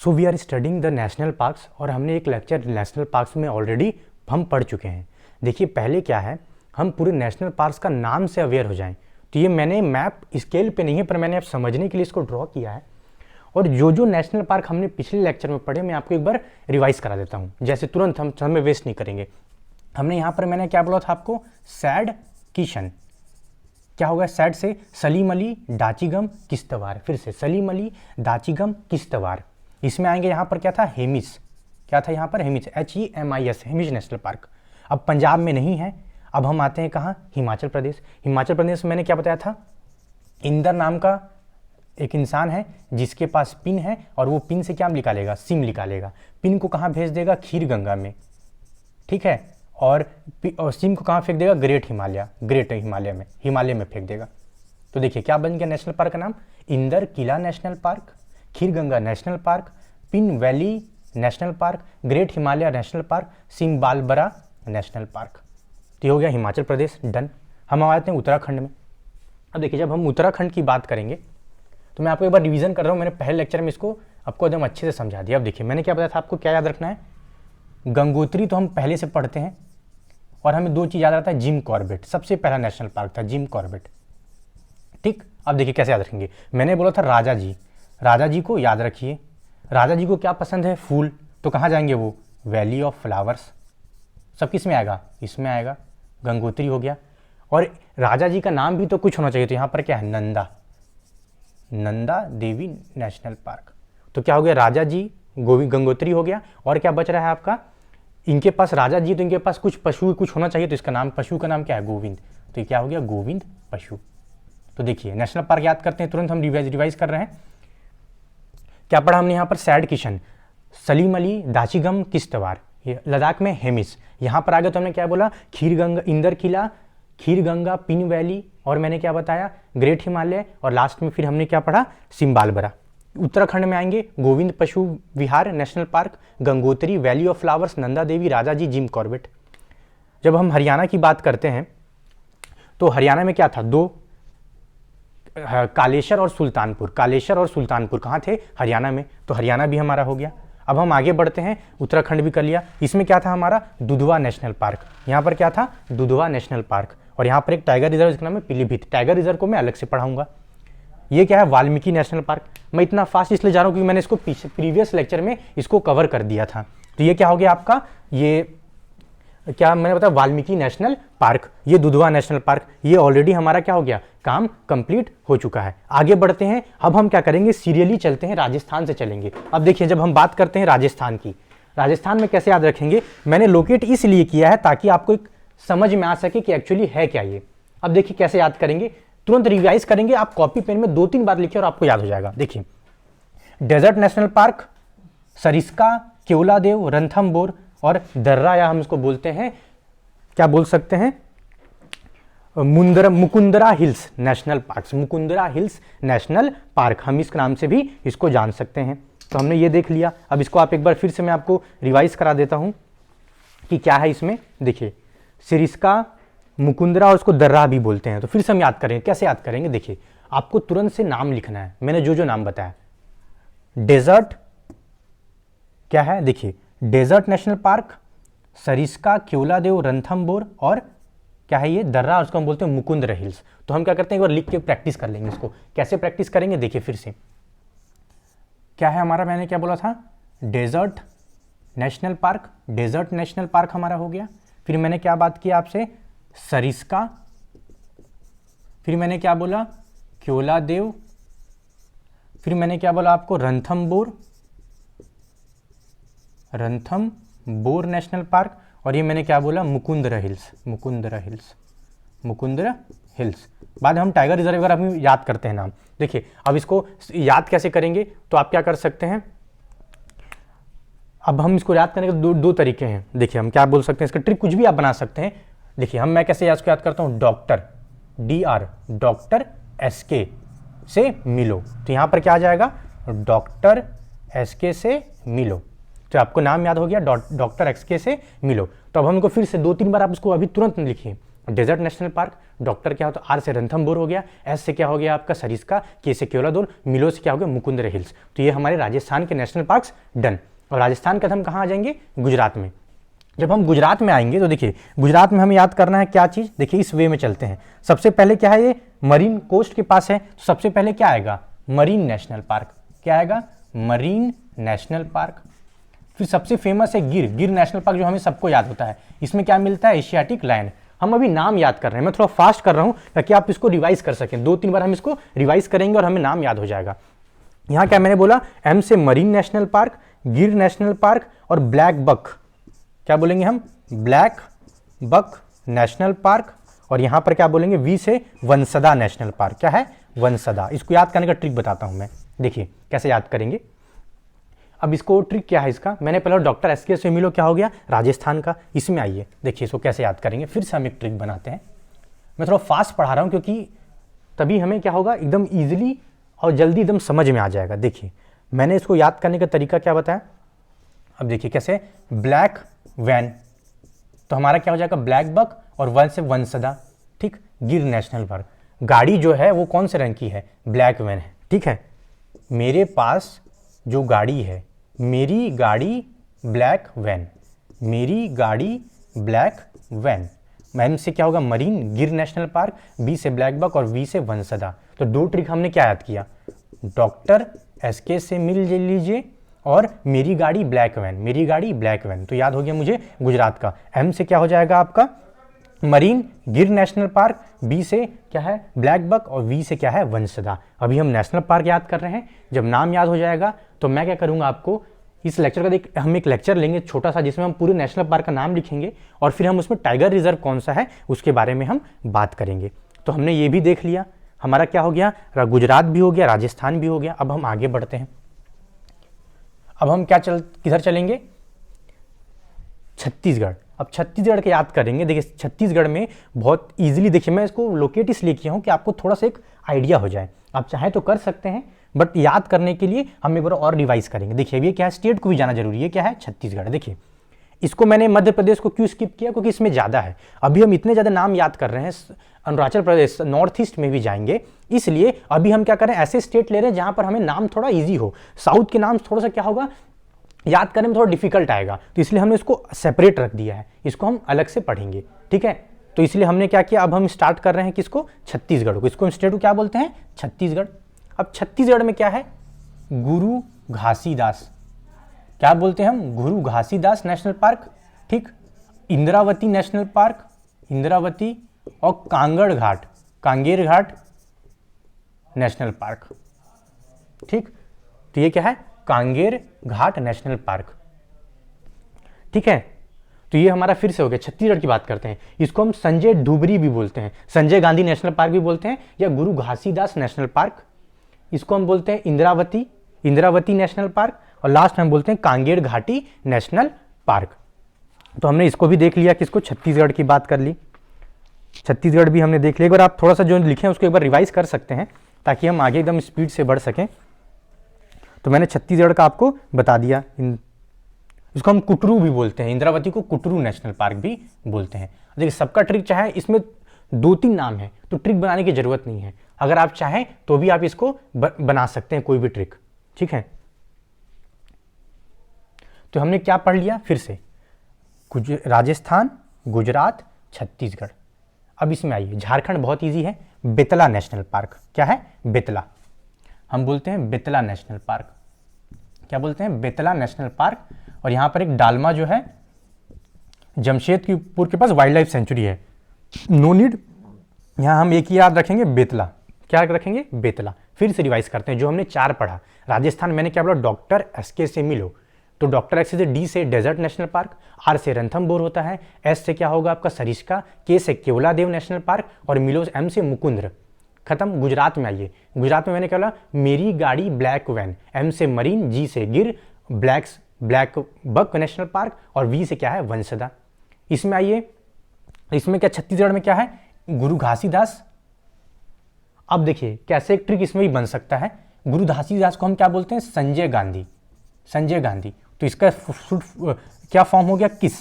So we are studying the national parks और हमने एक लेक्चर नेशनल पार्क्स में ऑलरेडी हम पढ़ चुके हैं। देखिए पहले क्या है, हम पूरे नेशनल पार्क्स का नाम से अवेयर हो जाएं। तो ये मैंने मैप स्केल पे नहीं है पर मैंने आप समझने के लिए इसको ड्रॉ किया है। और जो जो नेशनल पार्क हमने पिछले लेक्चर में पढ़े मैं आपको एक बार रिवाइज करा देता हूँ, जैसे तुरंत हम समय वेस्ट नहीं करेंगे। हमने यहाँ पर मैंने क्या बोला था आपको, सैड किशन, क्या होगा सैड से सलीम अली दाचिगम किश्तवाड़, फिर से सलीम अली दाचिगम किश्तवाड़। इसमें आएंगे यहाँ पर क्या था, हेमिस, क्या था यहाँ पर Hemis, HEMIS, Hemis national park. अब पंजाब में नहीं है, अब हम आते हैं कहाँ, हिमाचल प्रदेश। हिमाचल प्रदेश में मैंने क्या बताया था, इंदर नाम का एक इंसान है जिसके पास पिन है और वो पिन से क्या निकालेगा, सिम निकालेगा। पिन को कहाँ भेज देगा, खीर गंगा में, ठीक है, और सिम को कहाँ फेंक देगा, ग्रेट हिमालय में फेंक देगा। तो देखिए क्या बन गया नेशनल पार्क का नाम, Inder Kila National Park, Khir Ganga National Park, Pin Valley National Park, Great Himalaya National Park, Simbalbara National Park. तो ये हो गया हिमाचल प्रदेश, डन। हम आते हैं उत्तराखंड में। अब देखिए जब हम उत्तराखंड की बात करेंगे तो मैं आपको एक बार रिवीजन कर रहा हूँ, मैंने पहले लेक्चर में इसको आपको एकदम अच्छे से समझा दिया। अब देखिए मैंने क्या बताया था आपको, क्या याद रखना है, गंगोत्री तो हम पहले से पढ़ते हैं और हमें दो चीज़ याद रहता है, जिम कॉर्बेट, सबसे पहला नेशनल पार्क था जिम कॉर्बेट, ठीक। अब देखिए कैसे याद रखेंगे, मैंने बोला था राजा जी, राजा जी को याद रखिए। राजा जी को क्या पसंद है, फूल, तो कहाँ जाएंगे वो, वैली ऑफ फ्लावर्स। सब किस में आएगा, इसमें आएगा, गंगोत्री हो गया। और राजा जी का नाम भी तो कुछ होना चाहिए, तो यहाँ पर क्या है, नंदा देवी नेशनल पार्क। तो क्या हो गया, राजा जी गंगोत्री हो गया। और क्या बच रहा है आपका, इनके पास राजा जी तो इनके पास कुछ पशु कुछ होना चाहिए, तो इसका नाम, पशु का नाम क्या है, गोविंद। तो ये क्या हो गया, गोविंद पशु। तो देखिए नेशनल पार्क याद करते हैं, तुरंत हम रिवाइज कर रहे हैं। क्या पढ़ा हमने यहाँ पर, सैड किशन, सलीम अली दाचिगम किश्तवाड़, ये लद्दाख में हेमिस। यहाँ पर आगे तो हमने क्या बोला, इंदर किला, खीर गंगा, पिन वैली, और मैंने क्या बताया, ग्रेट हिमालय, और लास्ट में फिर हमने क्या पढ़ा, सिम्बालबरा। उत्तराखंड में आएंगे Govind Pashu Vihar National Park, Gangotri, Valley of Flowers, Nanda Devi, Raja ji, Jim Corbett. जब हम हरियाणा की बात करते हैं तो हरियाणा में क्या था, दो, कालेश्वर और सुल्तानपुर कहाँ थे, हरियाणा में। तो हरियाणा भी हमारा हो गया। अब हम आगे बढ़ते हैं, उत्तराखंड भी कर लिया। इसमें क्या था हमारा, दुधवा नेशनल पार्क। यहाँ पर क्या था, दुधवा नेशनल पार्क। और यहाँ पर एक टाइगर रिजर्व जिसका नाम है पीलीभीत। टाइगर रिजर्व को मैं अलग से पढ़ाऊंगा। ये क्या है, वाल्मीकि नेशनल पार्क। मैं इतना फास्ट इसलिए जा रहा हूँ क्योंकि मैंने इसको प्रीवियस लेक्चर में इसको कवर कर दिया था। तो ये क्या हो गया आपका, ये क्या मैंने बताया, वाल्मीकि नेशनल पार्क, ये दुधवा नेशनल पार्क। ये ऑलरेडी हमारा क्या हो गया, काम कंप्लीट हो चुका है। आगे बढ़ते हैं, अब हम क्या करेंगे, सीरियली चलते हैं, राजस्थान से चलेंगे। अब देखिए जब हम बात करते हैं राजस्थान की, राजस्थान में कैसे याद रखेंगे, मैंने लोकेट इसलिए किया है ताकि आपको एक समझ में आ सके कि एक्चुअली है क्या ये। अब देखिए कैसे याद करेंगे, तुरंत रिवाइज करेंगे, आप कॉपी पेन में 2-3 बार लिखिए और आपको याद हो जाएगा। देखिए desert national park, Sariska, Keoladeo, Ranthambore और दर्रा, या हम इसको बोलते हैं, क्या बोल सकते हैं, Mukundra hills national park, Mukundra hills national park, हम इस नाम से भी इसको जान सकते हैं। तो हमने ये देख लिया। अब इसको आप एक बार फिर से मैं आपको रिवाइज करा देता हूं कि क्या है इसमें। देखिए सिरिस्का, मुकुंदरा और उसको दर्रा भी बोलते हैं। तो फिर से हम याद करेंगे, कैसे याद करेंगे, देखिए आपको तुरंत से नाम लिखना है, मैंने जो जो नाम बताया। डेजर्ट क्या है, देखिए desert national park, Sariska, Keoladeo, Ranthambore, और क्या है ये, दर्रा, उसको हम बोलते हैं मुकुंदरा हिल्स। तो हम क्या करते हैं, एक बार लिख के प्रैक्टिस कर लेंगे इसको। कैसे प्रैक्टिस करेंगे, देखिए फिर से क्या है हमारा, मैंने क्या बोला था, डेजर्ट नेशनल पार्क हमारा हो गया। फिर मैंने क्या बात की आपसे, सरिस्का, फिर मैंने क्या बोला, केवलादेव, फिर मैंने क्या बोला आपको, रणथंबोर नेशनल पार्क, और ये मैंने क्या बोला, मुकुंदरा हिल्स। बाद में हम टाइगर रिजर्व वगैरह भी याद करते हैं नाम। देखिए अब इसको याद कैसे करेंगे, तो आप क्या कर सकते हैं, अब हम इसको याद करने के दो तरीके हैं। देखिए हम क्या बोल सकते हैं, इसका ट्रिक कुछ भी आप बना सकते हैं। देखिए मैं कैसे इसको याद करता हूँ, डॉक्टर, डॉक्टर SK से मिलो। तो यहाँ पर क्या आ जाएगा, डॉक्टर SK से मिलो। तो आपको नाम याद हो गया, डॉक्टर SK से मिलो। तो अब हमको फिर से 2-3 बार आप इसको अभी तुरंत लिखिए, डेजर्ट नेशनल पार्क, डॉक्टर क्या होता है, आर से रणथंभौर हो गया, एस से क्या हो गया आपका सरिस्का, के से केवलादेव, मिलो से क्या हो गया मुकुंदर हिल्स। तो ये हमारे राजस्थान के नेशनल पार्क्स डन। और राजस्थान के हम कहाँ आ जाएंगे, गुजरात में। जब हम गुजरात में आएंगे तो देखिए गुजरात में हमें याद करना है क्या चीज़, देखिए इस वे में चलते हैं। सबसे पहले क्या है, ये मरीन कोस्ट के पास है, तो सबसे पहले क्या आएगा, मरीन नेशनल पार्क। क्या आएगा, मरीन नेशनल पार्क। फिर सबसे फेमस है गिर, गिर नेशनल पार्क जो हमें सबको याद होता है। इसमें क्या मिलता है, एशियाटिक लायन। हम अभी नाम याद कर रहे हैं, मैं थोड़ा फास्ट कर रहा हूं ताकि आप इसको रिवाइज कर सकें। 2-3 बार हम इसको रिवाइज करेंगे और हमें नाम याद हो जाएगा। यहां क्या मैंने बोला, एम से मरीन नेशनल पार्क, गिर नेशनल पार्क और ब्लैक बक, क्या बोलेंगे हम, ब्लैक बक नेशनल पार्क। और यहां पर क्या बोलेंगे, वी से वंसदा नेशनल पार्क। क्या है, वंसदा। इसको याद करने का ट्रिक बताता हूं मैं, देखिए कैसे याद करेंगे। अब इसको ट्रिक क्या है इसका, मैंने पहले डॉक्टर एस के से मिलो क्या हो गया, राजस्थान का। इसमें आइए देखिए इसको कैसे याद करेंगे, फिर से हम एक ट्रिक बनाते हैं। मैं थोड़ा फास्ट पढ़ा रहा हूँ क्योंकि तभी हमें क्या होगा, एकदम ईजिली और जल्दी एकदम समझ में आ जाएगा। देखिए मैंने इसको याद करने का तरीका क्या बताया। अब देखिए कैसे, ब्लैक वैन, तो हमारा क्या हो जाएगा, ब्लैक बक और वन से वंसदा। ठीक, गिर नेशनल पार्क, गाड़ी जो है वो कौन से रंग की है, ब्लैक वैन है। ठीक है, मेरे पास जो गाड़ी है, मेरी गाड़ी ब्लैक वैन, मेरी गाड़ी ब्लैक वैन। एम से क्या होगा, मरीन, गिर नेशनल पार्क, बी से ब्लैक बक और वी से वंसदा। तो 2 ट्रिक हमने क्या याद किया, डॉक्टर एस के से मिल लीजिए और मेरी गाड़ी ब्लैक वैन, मेरी गाड़ी ब्लैक वैन। तो याद हो गया मुझे गुजरात का। एम से क्या हो जाएगा आपका, मरीन, गिर नेशनल पार्क, बी से क्या है ब्लैक बक और वी से क्या है वंसदा। अभी हम नेशनल पार्क याद कर रहे हैं, जब नाम याद हो जाएगा तो मैं क्या करूंगा, आपको इस लेक्चर का हम एक लेक्चर लेंगे छोटा सा, जिसमें हम पूरे नेशनल पार्क का नाम लिखेंगे और फिर हम उसमें टाइगर रिजर्व कौन सा है उसके बारे में हम बात करेंगे। तो हमने ये भी देख लिया, हमारा क्या हो गया, गुजरात भी हो गया, राजस्थान भी हो गया। अब हम आगे बढ़ते हैं। अब हम किधर चलेंगे, छत्तीसगढ़। अब छत्तीसगढ़ के याद करेंगे। देखिए छत्तीसगढ़ में बहुत इजीली, देखिए मैं इसको लोकेट इसलिए किया हूँ कि आपको थोड़ा सा एक आइडिया हो जाए। आप चाहें तो कर सकते हैं, बट याद करने के लिए हम एक बार और रिवाइज करेंगे। देखिए ये क्या है, स्टेट को भी जाना जरूरी है। क्या है, छत्तीसगढ़। देखिए इसको मैंने मध्य प्रदेश को क्यों स्किप किया, क्योंकि इसमें ज़्यादा है। अभी हम इतने ज़्यादा नाम याद कर रहे हैं, अरुणाचल प्रदेश, नॉर्थ ईस्ट में भी जाएंगे, इसलिए अभी हम क्या कर रहे हैं, ऐसे स्टेट ले रहे हैं जहाँ पर हमें नाम थोड़ा ईजी हो। साउथ के नाम थोड़ा सा क्या होगा, याद करने में थोड़ा डिफिकल्ट आएगा, तो इसलिए हमने इसको सेपरेट रख दिया है, इसको हम अलग से पढ़ेंगे। ठीक है, तो इसलिए हमने क्या किया, अब हम स्टार्ट कर रहे हैं किसको, छत्तीसगढ़ को। इसको स्टेट को क्या बोलते हैं, छत्तीसगढ़। अब छत्तीसगढ़ में क्या है, गुरु घासीदास, क्या बोलते हैं हम, गुरु घासीदास नेशनल पार्क। ठीक, इंद्रावती नेशनल पार्क, इंद्रावती, और कांगड़ घाट, कांगेर घाट नेशनल पार्क। ठीक, तो ये क्या है, कांगेर घाट नेशनल पार्क। ठीक है, तो ये हमारा फिर से हो गया। छत्तीसगढ़ की बात करते हैं, इसको हम संजय डुबरी भी बोलते हैं, संजय गांधी नेशनल पार्क भी बोलते हैं, या गुरु घासीदास नेशनल पार्क। इसको हम बोलते हैं इंद्रावती, इंद्रावती नेशनल पार्क, और लास्ट में हम बोलते हैं कांगेर घाटी नेशनल पार्क। तो हमने इसको भी देख लिया, किसको, छत्तीसगढ़ की बात कर ली। छत्तीसगढ़ भी हमने देख लिया। एक बार आप थोड़ा सा जो लिखे हैं उसको एक बार रिवाइज कर सकते हैं ताकि हम आगे एकदम स्पीड से बढ़ सकें। तो मैंने छत्तीसगढ़ का आपको बता दिया। इसको हम कुटरू भी बोलते हैं, इंद्रावती को कुटरू नेशनल पार्क भी बोलते हैं। देखिए सबका ट्रिक चाहे इसमें 2-3 नाम है तो ट्रिक बनाने की जरूरत नहीं है, अगर आप चाहें तो भी आप इसको बना सकते हैं कोई भी ट्रिक। ठीक है, तो हमने क्या पढ़ लिया फिर से, राजस्थान, गुजरात, छत्तीसगढ़। अब इसमें आइए, झारखंड बहुत इजी है, बेतला नेशनल पार्क। क्या है, बेतला, हम बोलते हैं बेतला नेशनल पार्क। क्या बोलते हैं, बेतला नेशनल पार्क। और यहाँ पर एक डालमा जो है जमशेदपुर के पास वाइल्ड लाइफ सेंचुरी है, नो नीड। यहाँ हम एक ही याद रखेंगे, बेतला। क्या रखेंगे, बेतला। फिर से रिवाइज करते हैं जो हमने 4 पढ़ा। राजस्थान मैंने क्या बोला, डॉक्टर एस के से मिलो, तो डॉक्टर एस से, डी से डेजर्ट नेशनल पार्क, आर से रणथंभौर होता है, एस से क्या होगा आपका सरिस्का, के से केवलादेव नेशनल पार्क, और मिलो एम से मुकुंद्र। खत्म। गुजरात में आइए, गुजरात में मैंने क्या बोला, मेरी गाड़ी ब्लैक वैन, एम से मरीन, जी से गिर, ब्लैक बक नेशनल पार्क, और वी से क्या है वंसदा। इसमें आइए, इसमें क्या, छत्तीसगढ़ में क्या है, गुरु घासीदास। अब देखिए कैसे एक ट्रिक इसमें भी बन सकता है। गुरु घासीदास को हम क्या बोलते हैं, संजय गांधी, संजय गांधी। तो इसका क्या फॉर्म हो गया, किस,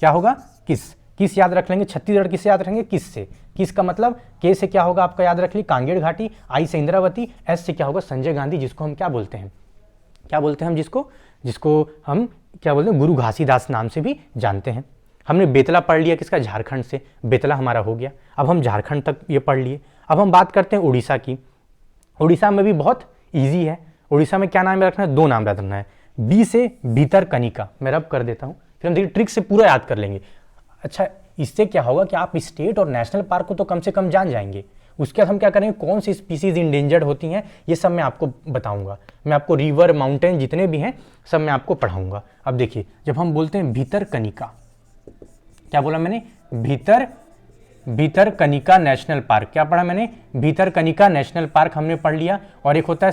क्या होगा, किस। किस याद रख लेंगे, छत्तीसगढ़ किससे याद रखेंगे, किस से, किस का मतलब के से क्या होगा आपका याद रख ली कांगेड़ घाटी, आई से इंद्रावती, एस से क्या होगा संजय गांधी, जिसको हम क्या बोलते हैं, क्या बोलते हैं हम जिसको हम क्या बोलते हैं गुरु घासीदास नाम से भी जानते हैं। हमने बेतला पढ़ लिया किसका, झारखंड से, बेतला हमारा हो गया। अब हम झारखंड तक ये पढ़ लिए। अब हम बात करते हैं उड़ीसा की। उड़ीसा में भी बहुत ईजी है। उड़ीसा में क्या नाम रखना है, 2 नाम रखना है, बी से भीतरकनिका, मैं रब कर देता हूँ, फिर हम देखिए ट्रिक से पूरा याद कर लेंगे। अच्छा, इससे क्या होगा कि आप स्टेट और नेशनल पार्क को तो कम से कम जान जाएंगे। उसके बाद हम क्या करेंगे, कौन सी स्पीसीज इंडेंजर्ड होती हैं ये सब मैं आपको बताऊंगा। मैं आपको रिवर माउंटेन जितने भी हैं सब मैं आपको पढ़ाऊंगा। अब देखिए, जब हम बोलते हैं भीतरकनिका, क्या बोला मैंने, भीतरकनिका नेशनल पार्क, क्या पढ़ा मैंने, भीतरकनिका नेशनल पार्क हमने पढ़ लिया। और एक होता है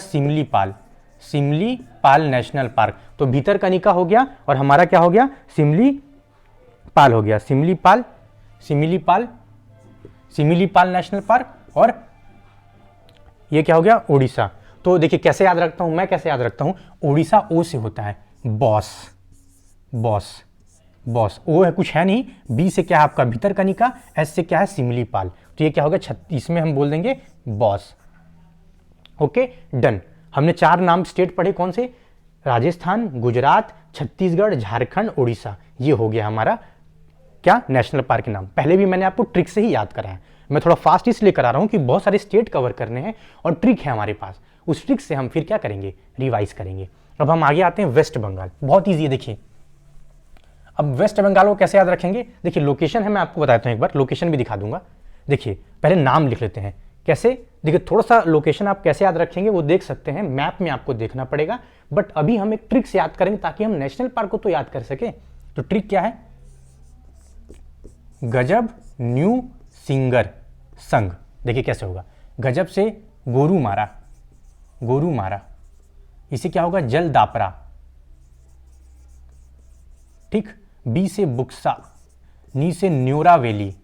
सिमलीपाल नेशनल पार्क। तो भीतरकनिका हो गया और हमारा क्या हो गया, सिमलीपाल हो गया, सिमलीपाल नेशनल पार्क। और ये क्या हो गया, उड़ीसा। तो देखिए कैसे याद रखता हूं मैं, कैसे याद रखता हूं, उड़ीसा ओ से होता है बॉस, ओ है कुछ है नहीं, बी से क्या है आपका भीतरकनिका, एस से क्या है सिमलीपाल। तो ये क्या होगा, इसमें हम बोल देंगे बॉस। Okay done. हमने 4 नाम स्टेट पढ़े, कौन से, राजस्थान, गुजरात, छत्तीसगढ़, झारखंड, उड़ीसा। ये हो गया हमारा क्या, नेशनल पार्क के नाम। पहले भी मैंने आपको ट्रिक से ही याद कराया। मैं थोड़ा फास्ट इसलिए करा रहा हूं कि बहुत सारे स्टेट कवर करने हैं और ट्रिक है हमारे पास। उस ट्रिक से हम फिर क्या करेंगे, रिवाइज करेंगे। अब हम आगे आते हैं वेस्ट बंगाल। बहुत ईजी है, देखिए अब वेस्ट बंगाल को कैसे याद रखेंगे। देखिए लोकेशन है, मैं आपको बताता हूं, एक बार लोकेशन भी दिखा दूंगा। देखिए पहले नाम लिख लेते हैं, कैसे, देखिए थोड़ा सा लोकेशन आप कैसे याद रखेंगे वो देख सकते हैं, मैप में आपको देखना पड़ेगा। बट अभी हम एक ट्रिक से याद करेंगे ताकि हम नेशनल पार्क को तो याद कर सके। तो ट्रिक क्या है, गजब न्यू सिंगर संघ। देखिए कैसे होगा, गजब से गोरू मारा, इसे क्या होगा, जल दापरा, ठीक। बी से बुक्सा, नी से न्योरा वैली,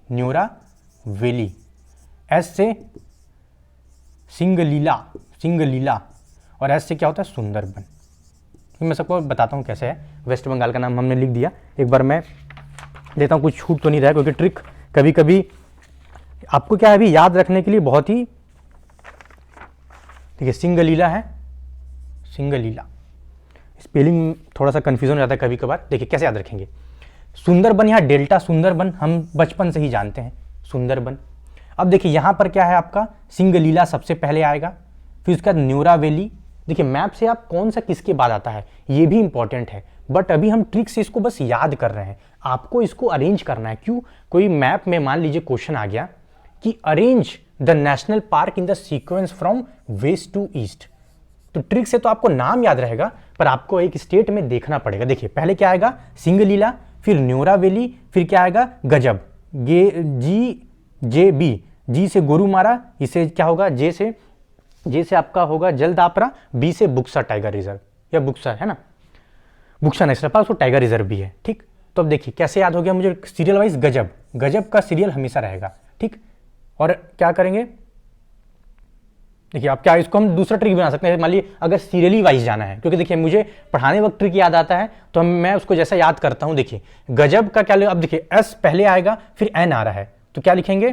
एस से सिंगलीला, और एस से क्या होता है, सुंदरबन। मैं सबको बताता हूँ कैसे है। वेस्ट बंगाल का नाम हमने लिख दिया, एक बार मैं देता हूँ, कुछ छूट तो नहीं रहा है, क्योंकि ट्रिक कभी कभी आपको क्या है अभी याद रखने के लिए बहुत ही, देखिए सिंगलीला है, सिंगलीला, स्पेलिंग थोड़ा सा कंफ्यूजन हो जाता है कभी कभार। देखिए कैसे याद रखेंगे, सुंदरबन, यहाँ डेल्टा सुंदरबन हम बचपन से ही जानते हैं, सुंदरबन। अब देखिए यहाँ पर क्या है आपका, सिंगलीला सबसे पहले आएगा, फिर उसके बाद न्योरा वैली। देखिए मैप से आप कौन सा किसके बाद आता है ये भी इंपॉर्टेंट है, बट अभी हम ट्रिक से इसको बस याद कर रहे हैं। आपको इसको अरेंज करना है। क्यों, कोई मैप में मान लीजिए क्वेश्चन आ गया कि arrange the national park in the sequence from west to east, तो ट्रिक से तो आपको नाम याद रहेगा, पर आपको एक स्टेट में देखना पड़ेगा। देखिए पहले क्या आएगा, सिंगलीला, फिर न्योरा वैली, फिर क्या आएगा, गजब, जी से गोरुमारा, इसे क्या होगा, जे से आपका होगा जलदापरा, बी से बुक्सा टाइगर रिजर्व, या बुक्सा है ना, बुक्सा नेशनल पार्क, तो टाइगर रिजर्व भी है, ठीक। तो अब देखिए कैसे याद हो गया मुझे, सीरियल वाइज गजब का सीरियल हमेशा रहेगा, ठीक। और क्या करेंगे, देखिए आप क्या, इसको हम दूसरा ट्रिक बना सकते हैं। मान लीजिए अगर सीरियली वाइज जाना है, क्योंकि देखिए मुझे पढ़ाने वक्त ट्रिक याद आता है, तो मैं उसको जैसा याद करता हूं। देखिए गजब का क्या, अब देखिए एस पहले आएगा, फिर एन आ रहा है, तो क्या लिखेंगे,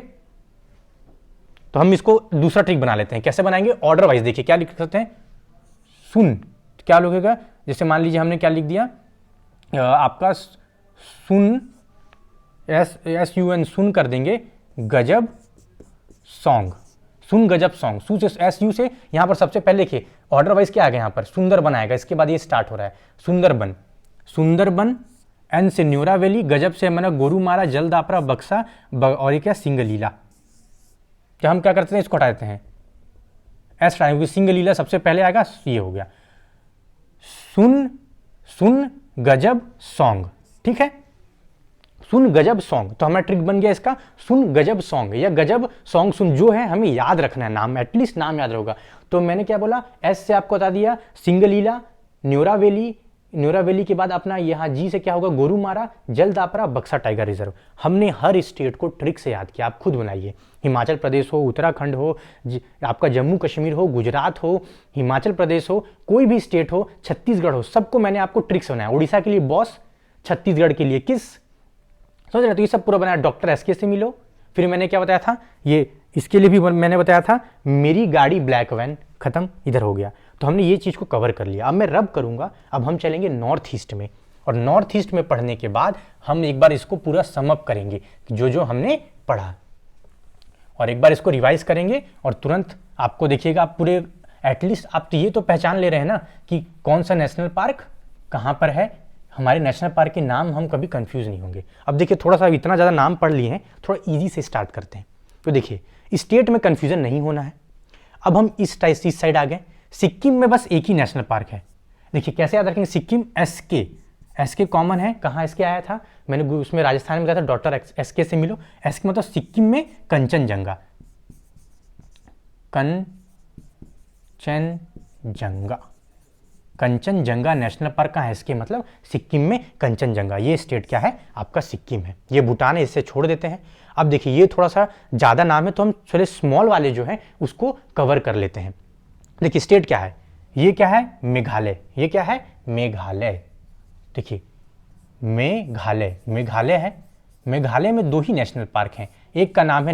तो हम इसको दूसरा ट्रिक बना लेते हैं। कैसे बनाएंगे, ऑर्डर वाइज। देखिए क्या लिख सकते हैं, सुन, तो क्या लिखेगा, जैसे मान लीजिए हमने क्या लिख दिया, आपका सुन, SUN सुन कर देंगे, गजब सॉन्ग, सुन गजब सॉन्ग, सू से SU से यहां पर सबसे पहले देखिए ऑर्डर वाइज क्या आ गया, यहां पर सुंदरबन आएगा, इसके बाद ये स्टार्ट हो रहा है सुंदरबन, एन से न्योरा वैली, गजब से मैंने गोरुमारा, जलदापरा, बक्सा, और ये क्या, सिंगलीला। क्या हम क्या करते हैं, इसको हटा देते हैं, एस हटाएंगे, क्योंकि सिंगलीला सबसे पहले आएगा, ये हो गया सुन गजब सॉन्ग, ठीक है, सुन गजब सॉन्ग। तो हमारा ट्रिक बन गया इसका, सुन गजब सॉन्ग या गजब सॉन्ग सुन, जो है हमें याद रखना है, नाम एटलीस्ट नाम याद होगा। तो मैंने क्या बोला, एस से आपको बता दिया सिंगलीला, न्योरा वैली के बाद अपना यहाँ जी से क्या होगा, गोरुमारा, जलदापरा, बक्सा टाइगर रिजर्व। हमने हर स्टेट को ट्रिक से याद किया, आप खुद बनाइए। हिमाचल प्रदेश हो, उत्तराखंड हो, आपका जम्मू कश्मीर हो, गुजरात हो, हिमाचल प्रदेश हो, कोई भी स्टेट हो, छत्तीसगढ़ हो, सबको मैंने आपको ट्रिक से बनाया। उड़ीसा के लिए बॉस, छत्तीसगढ़ के लिए किस, समझ रहे? तो ये सब पूरा बनाया, डॉक्टर एसके से मिलो। फिर मैंने क्या बताया था, ये इसके लिए भी मैंने बताया था मेरी गाड़ी ब्लैक वैन, खत्म, इधर हो गया। तो हमने ये चीज़ को कवर कर लिया। अब मैं रब करूंगा, अब हम चलेंगे नॉर्थ ईस्ट में, और नॉर्थ ईस्ट में पढ़ने के बाद हम एक बार इसको पूरा समअप करेंगे जो जो हमने पढ़ा, और एक बार इसको रिवाइज करेंगे, और तुरंत आपको देखिएगा, आप पूरे एटलीस्ट आप तो ये तो पहचान ले रहे हैं ना कि कौन सा नेशनल पार्क कहाँ पर है। हमारे नेशनल पार्क के नाम हम कभी कंफ्यूज नहीं होंगे। अब देखिए, थोड़ा सा इतना ज़्यादा नाम पढ़ लिए हैं, थोड़ा इजी से स्टार्ट करते हैं। तो देखिए, स्टेट में कंफ्यूजन नहीं होना है। अब हम इस साइड आ गए। सिक्किम में बस एक ही नेशनल पार्क है। देखिए कैसे याद रखेंगे, सिक्किम एसके कॉमन है। कहाँ एसके आया था, मैंने उसमें राजस्थान में बताया था, डॉक्टर एसके से मिलो। एसके मतलब सिक्किम में कंचनजंगा, कंचनजंगा नेशनल पार्क कहाँ है, इसके मतलब सिक्किम में कंचनजंगा। ये स्टेट क्या है आपका, सिक्किम है। ये भूटान है, इससे छोड़ देते हैं। अब देखिए, ये थोड़ा सा ज़्यादा नाम है, तो हम थोड़े स्मॉल वाले जो हैं उसको कवर कर लेते हैं। देखिए स्टेट क्या है, ये क्या है, मेघालय। ये क्या है, मेघालय। देखिए मेघालय है। मेघालय में 2 ही नेशनल पार्क हैं, एक का नाम है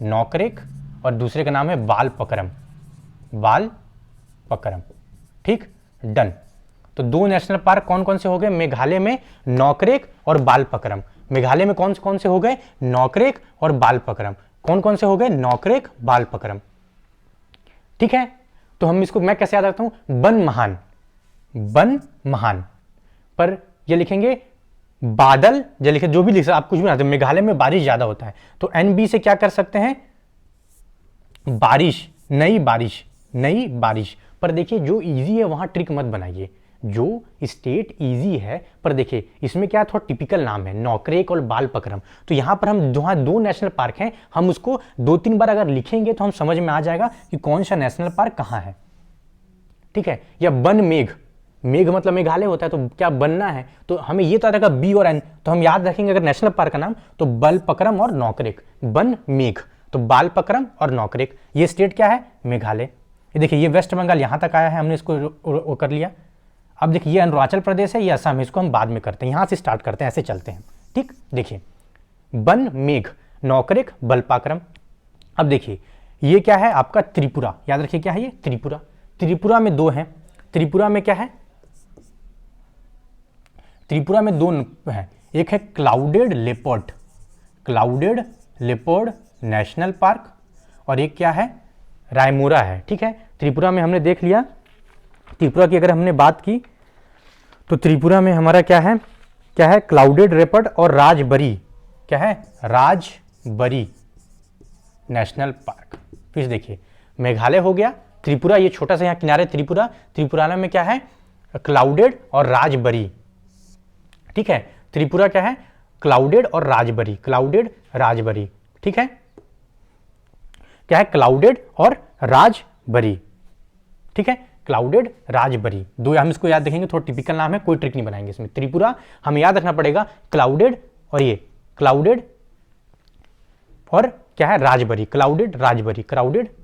नौकरेक और दूसरे का नाम है बालपक्रम। ठीक, डन। तो 2 नेशनल पार्क कौन कौन से हो गए मेघालय में, नौकरेक और बालपक्रम। मेघालय में कौन कौन से हो गए, नौकरेक और बालपक्रम। कौन कौन से हो गए, नौकरेक, बालपक्रम। ठीक है, तो हम इसको मैं कैसे याद रखता हूं, बन महान पर ये लिखेंगे बादल, जो लिखे जो भी लिख, आप कुछ भी ना, मेघालय में बारिश ज्यादा होता है, तो एनबी से क्या कर सकते हैं, बारिश, नई बारिश। पर देखिए जो इजी है वहां ट्रिक मत बनाइए। जो स्टेट इजी है, पर देखिए इसमें क्या थोड़ा टिपिकल नाम है, नौकरेक और बालपक्रम। तो यहां पर हम जहां 2 नेशनल पार्क हैं, हम उसको 2-3 बार अगर लिखेंगे तो हम समझ में आ जाएगा कि कौन सा नेशनल पार्क कहां है। ठीक है, या बन मेघ मतलब मेघालय होता है, तो क्या बनना है, तो हमें ये तो आता है बी और एन, तो हम याद रखेंगे अगर नेशनल पार्क का नाम तो बालपक्रम और नौकरेक। बन मेघ तो बालपक्रम और नौकरेक। ये स्टेट क्या है, मेघालय। ये देखिए, ये वेस्ट बंगाल यहां तक आया है, हमने इसको कर लिया। अब देखिए, ये अरुणाचल प्रदेश है, ये असम है, इसको हम बाद में करते हैं, यहां से स्टार्ट करते हैं, ऐसे चलते हैं। ठीक, देखिए बन मेघ, नौकरेक, बालपक्रम। अब देखिए ये क्या है आपका, त्रिपुरा। याद रखिए क्या है ये, त्रिपुरा में 2 हैं। त्रिपुरा में क्या है, त्रिपुरा में 2 है, एक है क्लाउडेड लेपर्ड नेशनल पार्क, और एक क्या है, रायमोरा है। ठीक है, त्रिपुरा में हमने देख लिया। त्रिपुरा की अगर हमने बात की तो त्रिपुरा में हमारा क्या है, क्लाउडेड लेपर्ड और राजबरी। क्या है, राजबरी नेशनल पार्क। फिर देखिए मेघालय हो गया, त्रिपुरा ये छोटा सा यहाँ किनारे त्रिपुरा में क्या है, क्लाउडेड और राजबरी। ठीक है, त्रिपुरा क्या है, क्लाउडेड और राजबरी। ठीक है, क्या है, क्लाउडेड और राजबरी। ठीक है, क्लाउडेड, राजबरी, 2 हम इसको याद रखेंगे, थोड़ा टिपिकल नाम है, कोई ट्रिक नहीं बनाएंगे इसमें। त्रिपुरा हमें याद रखना पड़ेगा, क्लाउडेड और ये क्लाउडेड और क्या है, राजबरी, क्लाउडेड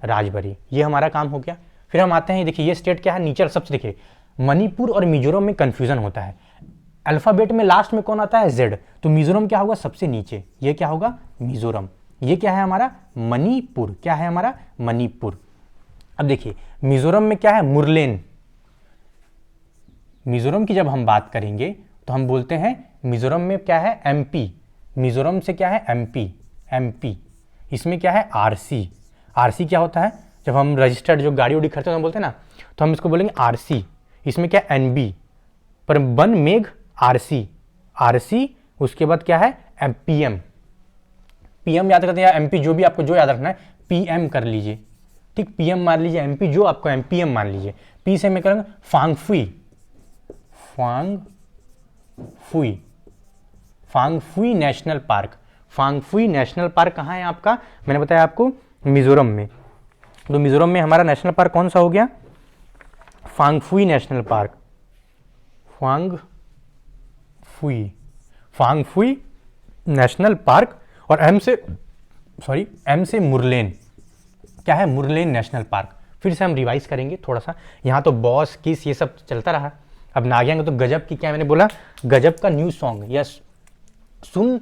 राजबरी, ये हमारा काम हो गया। फिर हम आते हैं, देखिए ये स्टेट क्या है, नीचे सबसे देखिए मणिपुर और मिजोरम में कंफ्यूजन होता है। अल्फाबेट में लास्ट में कौन आता है, जेड, तो मिजोरम क्या होगा, सबसे नीचे, ये क्या होगा, मिजोरम। ये क्या है हमारा, मणिपुर। क्या है हमारा, मणिपुर। अब देखिए मिजोरम में क्या है, मुरलेन। मिजोरम की जब हम बात करेंगे तो हम बोलते हैं मिजोरम में क्या है, एमपी। मिजोरम से क्या है, एमपी। इसमें क्या है, आरसी क्या होता है, जब हम रजिस्टर्ड जो गाड़ी उड़ी खरीदते हैं हम बोलते हैं ना, तो हम इसको बोलेंगे आरसी। इसमें क्या, एनबी। पर बन मेघ, आरसी, उसके बाद क्या है, पीएम याद करते हैं, या एमपी, जो भी आपको जो याद रखना है, पीएम कर लीजिए। ठीक, पीएम मान लीजिए, एमपी जो आपको एमपीएम मान लीजिए। पी से मैं करूंगा फांगफुई नेशनल पार्क कहाँ है आपका, मैंने बताया आपको मिजोरम में। तो मिजोरम में हमारा नेशनल पार्क कौन सा हो गया, Phawngpui National Park. Phawngpui National Park. और एम से मुरलेन। क्या है, मुरलेन नेशनल पार्क। फिर से हम रिवाइज करेंगे थोड़ा सा, यहाँ तो बॉस किस ये सब चलता रहा। अब नागियांग तो गजब की, क्या मैंने बोला, गजब का न्यू सॉन्ग। यस, सुन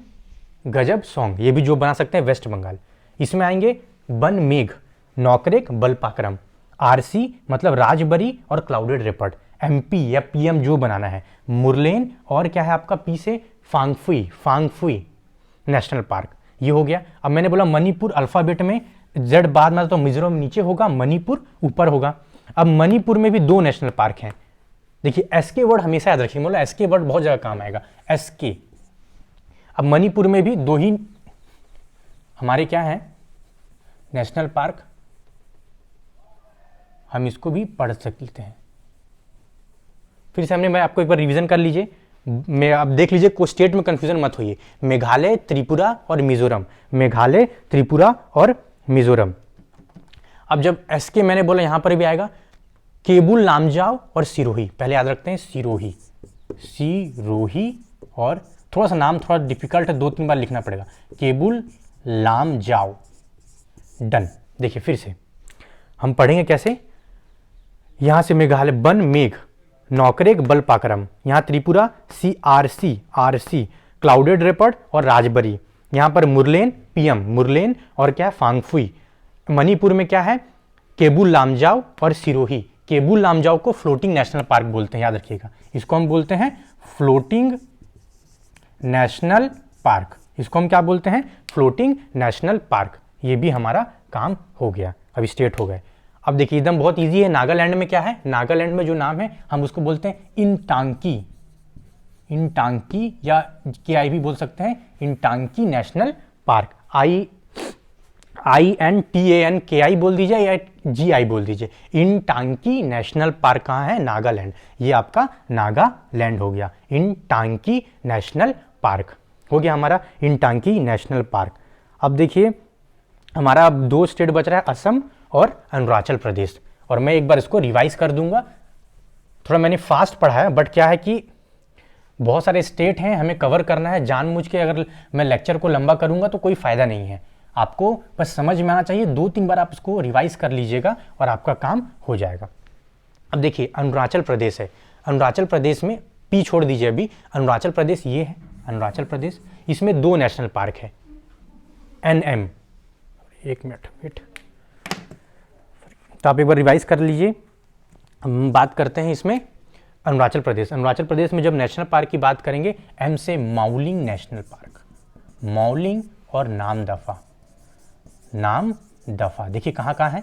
गजब सॉन्ग, ये भी जो बना सकते हैं वेस्ट बंगाल। इसमें आएंगे बन मेघ, नौकरेक बलपाक्रम, आरसी मतलब राजबरी और क्लाउडेड रेपर्ड, एमपी या पीएम जो बनाना है, मुरलेन और क्या है आपका पी से फांगफुई नेशनल पार्क, ये हो गया। अब मैंने बोला मणिपुर अल्फाबेट में जेड बाद में तो मिजोरम नीचे होगा, मणिपुर ऊपर होगा। अब मणिपुर में भी 2 नेशनल पार्क हैं। देखिए एसके वर्ड हमेशा याद रखिए, बोला एसके वर्ड बहुत जगह काम आएगा, एसके। अब मणिपुर में भी 2 ही हमारे क्या है नेशनल पार्क, हम इसको भी पढ़ सकते हैं। फिर से हमने मैं आपको एक बार रिवीजन कर लीजिए, मैं अब देख लीजिए, को स्टेट में कंफ्यूजन मत होइए। मेघालय, त्रिपुरा और मिजोरम, मेघालय, त्रिपुरा और मिजोरम। अब जब एसके मैंने बोला यहां पर भी आएगा केबुल लामजाओ और सिरोही, पहले याद रखते हैं सिरोही, सिरोही, और थोड़ा सा नाम थोड़ा डिफिकल्ट है, 2-3 बार लिखना पड़ेगा, केबुल लामजाओ, डन। देखिए फिर से हम पढ़ेंगे कैसे, यहां से मेघालय बन मेघ, नौकरेक बलपाक्रम, यहां त्रिपुरा आरसी क्लाउडेड रेपर्ड और राजबरी, यहां पर मुरलेन पीएम मुरलेन और क्या फांगफुई। मणिपुर में क्या है केबुल लामजाओ और सिरोही, केबुल लामजाओ को फ्लोटिंग नेशनल पार्क बोलते हैं, याद रखिएगा, इसको हम बोलते हैं फ्लोटिंग नेशनल पार्क, इसको हम क्या बोलते हैं फ्लोटिंग नेशनल पार्क। ये भी हमारा काम हो गया, अभी स्टेट हो गए। अब देखिए एकदम बहुत इजी है, नागालैंड में क्या है, नागालैंड में जो नाम है हम उसको बोलते हैं इनटांकी या केआई भी बोल सकते हैं, इनटांकी नेशनल पार्क, INTANKI बोल दीजिए या GI बोल दीजिए। इनटांकी नेशनल पार्क कहाँ है, नागालैंड, ये आपका नागालैंड हो गया, इनटांकी नेशनल पार्क हो गया हमारा इनटांकी नेशनल पार्क। अब देखिए हमारा 2 स्टेट बच रहा है, असम और अरुणाचल प्रदेश, और मैं एक बार इसको रिवाइज कर दूंगा, थोड़ा मैंने फास्ट पढ़ा है, बट क्या है कि बहुत सारे स्टेट हैं हमें कवर करना है, जानबूझ के अगर मैं लेक्चर को लंबा करूंगा तो कोई फायदा नहीं है, आपको बस समझ में आना चाहिए, 2-3 बार आप इसको रिवाइज कर लीजिएगा और आपका काम हो जाएगा। अब देखिए अरुणाचल प्रदेश है, अरुणाचल प्रदेश में पी छोड़ दीजिए अभी, अरुणाचल प्रदेश ये है अरुणाचल प्रदेश, इसमें 2 नेशनल पार्क है, NM, एक मिनट वेट, तो आप एक बार रिवाइज कर लीजिए। हम बात करते हैं इसमें अरुणाचल प्रदेश, अरुणाचल प्रदेश में जब नेशनल पार्क की बात करेंगे, M से माउलिंग नेशनल पार्क, माउलिंग और नामदफा, देखिए कहाँ कहाँ है,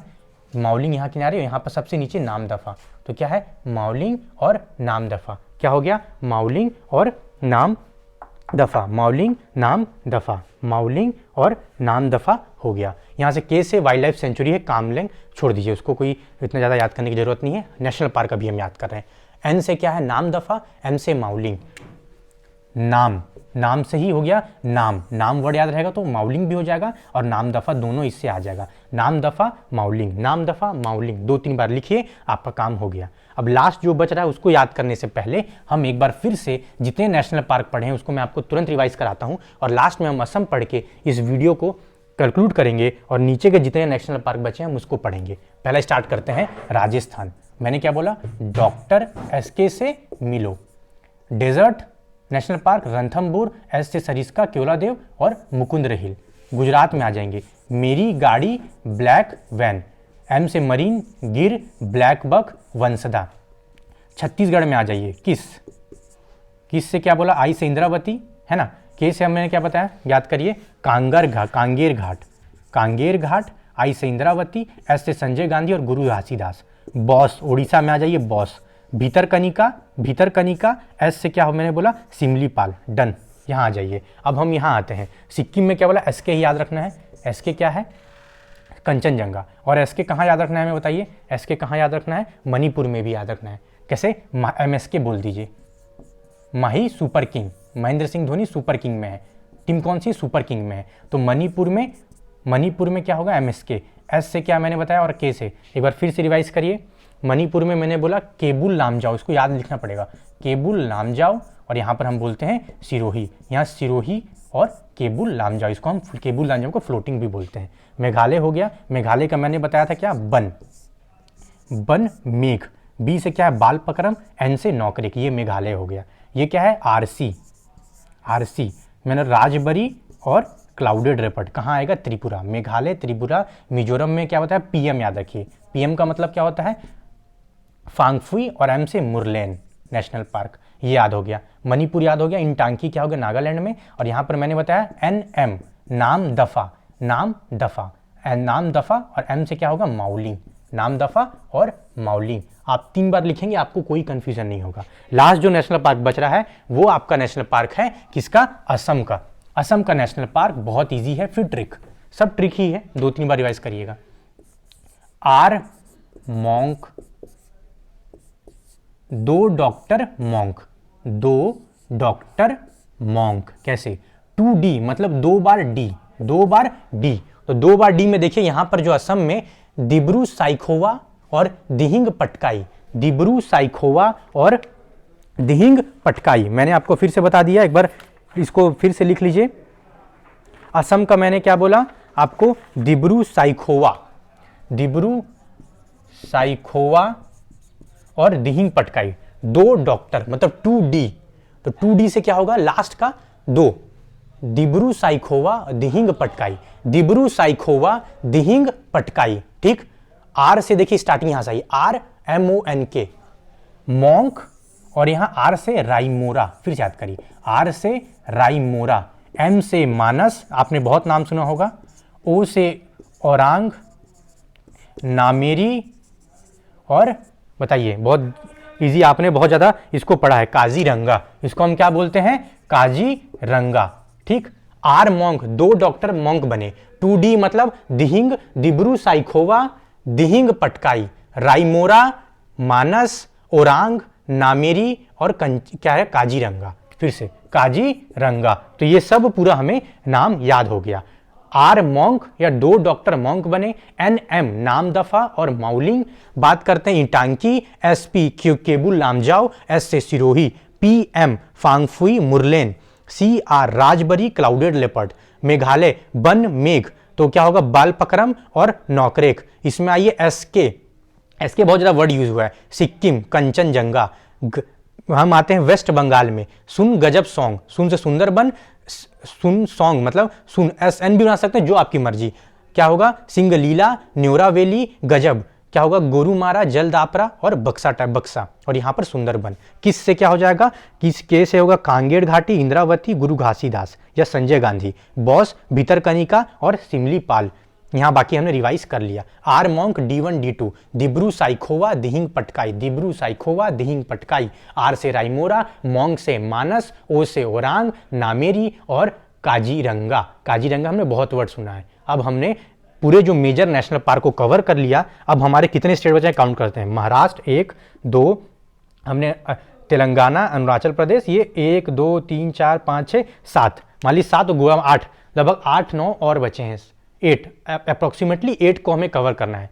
माउलिंग यहाँ किनारे, यहाँ पर सबसे नीचे नामदफा, तो क्या है माउलिंग और नामदफा, क्या हो गया माउलिंग और नामदफा, माउलिंग नामदफा, माउलिंग और नामदफा हो गया। यहाँ से के से वाइल्ड लाइफ सेंचुरी है कामलेंग, छोड़ दीजिए उसको, कोई इतना ज़्यादा याद करने की जरूरत नहीं है, नेशनल पार्क अभी हम याद कर रहे हैं। एन से क्या है नामदफा, एम से माउलिंग, नाम से ही हो गया, नाम वर्ड याद रहेगा तो माउलिंग भी हो जाएगा और नामदफा दोनों इससे आ जाएगा, नामदफा माउलिंग 2-3 बार लिखिए, आपका काम हो गया। अब लास्ट जो बच रहा है उसको याद करने से पहले हम एक बार फिर से जितने नेशनल पार्क पढ़े हैं उसको मैं आपको तुरंत रिवाइज कराता हूं, और लास्ट में हम असम पढ़ के इस वीडियो को कंक्लूड करेंगे और नीचे के जितने नेशनल पार्क बचे हैं हम उसको पढ़ेंगे। पहले स्टार्ट करते हैं राजस्थान, मैंने क्या बोला, डॉक्टर SK से मिलो, desert national park Ranthambore, S से सरिस्का केवलादेव और मुकुंद हिल। गुजरात में आ जाएंगे मेरी गाड़ी ब्लैक वैन, M से मरीन गिर ब्लैक बक वंसदा। छत्तीसगढ़ में आ जाइए किस से क्या बोला, I से इंद्रावती है ना, K से हमने क्या बताया याद करिए, कांगेर घाट, I से इंद्रावती, S से संजय गांधी और गुरु घासीदास। बॉस उड़ीसा में आ जाइए, बॉस, भीतरकनिका S से क्या हो मैंने बोला सिमलीपाल, डन, यहाँ आ जाइए। अब हम यहाँ आते हैं, सिक्किम में क्या बोला SK ही याद रखना है, SK क्या है कंचनजंगा, और SK कहाँ याद रखना है हमें बताइए, SK कहाँ याद रखना है, मणिपुर में भी याद रखना है, कैसे MSK बोल दीजिए, Mahi super king, Mahendra Singh Dhoni super king में है, टीम कौन सी सुपर किंग में है, तो मणिपुर में क्या होगा MSK, S से क्या मैंने बताया और K से, एक बार फिर से रिवाइज करिए, मणिपुर में मैंने बोला केबुल लामजाओ, इसको याद लिखना पड़ेगा, केबुल लामजाओ, और यहाँ पर हम बोलते हैं सिरोही, यहाँ सिरोही और केबुल लामजाओ, इसको हम केबुल लामजाओ को फ्लोटिंग भी बोलते हैं। मेघालय हो गया, मेघालय का मैंने बताया था क्या बन मेघ, B से क्या है बालपक्रम, N से नौकरेक, ये मेघालय हो गया। ये क्या है आरसी मैंने राजबरी और क्लाउडेड लेपर्ड कहाँ आएगा, त्रिपुरा, मेघालय, त्रिपुरा, मिजोरम में क्या होता है, पीएम याद रखिए, पीएम का मतलब क्या होता है, फांगफुई, और एम से मुरलेन नेशनल पार्क, ये याद हो गया। मणिपुर याद हो गया, इंटांकी क्या हो गया, नागालैंड में, और यहाँ पर मैंने बताया एनएम नाम दफा, नाम दफा, नाम दफा, और एम से क्या होगा, माउलिंग, नाम दफा और माउलिंग। आप 3 बार लिखेंगे, आपको कोई कंफ्यूजन नहीं होगा। लास्ट जो नेशनल पार्क बच रहा है वो आपका नेशनल पार्क है किसका, असम का। असम का नेशनल पार्क बहुत इजी है, फिर ट्रिक, सब ट्रिक ही है, 2-3 बार रिवाइज करिएगा। R monk, 2 doctor monk, 2 doctor monk, कैसे, 2D मतलब 2 बार डी, 2 बार डी, तो 2 बार डी में देखिए यहां पर जो असम में दिब्रू साइखोवा और दिहिंग पटकाई, दिब्रू साइखोवा और दिहिंग पटकाई, मैंने आपको फिर से बता दिया, एक बार इसको फिर से लिख लीजिए। असम का मैंने क्या बोला आपको, दिब्रू साइखोवा, दिब्रू साइखोवा और दिहिंग पटकाई, 2 डॉक्टर मतलब 2D, तो 2D से क्या होगा, लास्ट का 2, दिब्रू साइखोवा दिहिंग पटकाई, दिब्रू साइखोवा दिहिंग पटकाई, ठीक। आर से देखिए स्टार्टिंग यहां से आई, RMONK, मॉन्क, और यहां आर से राइमोरा, फिर याद करिए, आर से राइमोरा, एम से मानस, आपने बहुत नाम सुना होगा, ओ से औरांग, नामेरी, और बताइए, बहुत इजी, आपने बहुत ज्यादा इसको पढ़ा है, काजीरंगा, इसको हम क्या बोलते हैं, काजीरंगा, ठीक। आर मॉन्क, 2 डॉक्टर मॉन्क बने, 2D मतलब दिहिंग, दिब्रू साइखोवा दिहिंग पटकाई, राइमोरा, मानस, ओरांग, नामेरी, और क्या है, काजीरंगा, फिर से काजीरंगा, तो ये सब पूरा हमें नाम याद हो गया। आर मॉन्क या 2 डॉक्टर मॉन्क बने, NM नाम दफा और माउलिंग, बात करते हैं इंटांकी, SP केबुल लामजाओ, S से Sirohi, PM Phawngpui Murlen, CR Rajbari clouded leopard, Meghalaya बन मेघ, तो क्या होगा, बालपक्रम और नौकरेक, इसमें आइए SK बहुत ज्यादा वर्ड यूज हुआ है, सिक्किम कंचनजंगा, हम आते हैं वेस्ट बंगाल में, सुन गजब सॉन्ग, सुन से सुंदरबन, सुन सॉन्ग मतलब सुन, SN भी बना सकते हैं, जो आपकी मर्जी, क्या होगा, सिंगलीला, न्योरावेली, गजब, क्या होगा, गोरुमारा, जलदापरा, और बक्सा टाइप, बक्सा, और यहां पर सुंदरबन, किस से क्या हो जाएगा, किस के से होगा, कांगेर घाटी, इंद्रावती, गुरु घासीदास या संजय गांधी, बॉस, भितरकनिका और सिमलीपाल, यहां बाकी हमने रिवाइज कर लिया। R monk, D1 D2, Dibru Saikhowa Dehing Patkai, Dibru Saikhowa Dehing Patkai, R से राइमोरा, मॉन्क से मानस, ओ से ओरांग, नामेरी, और काजीरंगा, काजीरंगा हमने बहुत वर्ड सुना है। अब हमने पूरे जो मेजर नेशनल पार्क को कवर कर लिया, अब हमारे कितने स्टेट बचे हैं काउंट करते हैं, महाराष्ट्र 1 2, हमने तेलंगाना, अरुणाचल प्रदेश, ये 1 2 3 4 5 6 7, मान ली 7, गोवा 8, लगभग 8-9 और बचे हैं, 8 अप्रोक्सीमेटली 8 को हमें कवर करना है,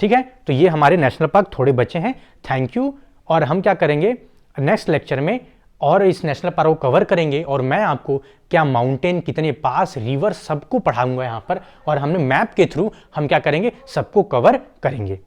ठीक है। तो ये हमारे नेशनल पार्क थोड़े बचे हैं, थैंक यू। और हम क्या करेंगे नेक्स्ट लेक्चर में, और इस नेशनल पार्क को कवर करेंगे, और मैं आपको क्या माउंटेन, कितने पास, रिवर, सबको पढ़ाऊंगा यहाँ पर, और हमने मैप के थ्रू हम क्या करेंगे, सबको कवर करेंगे।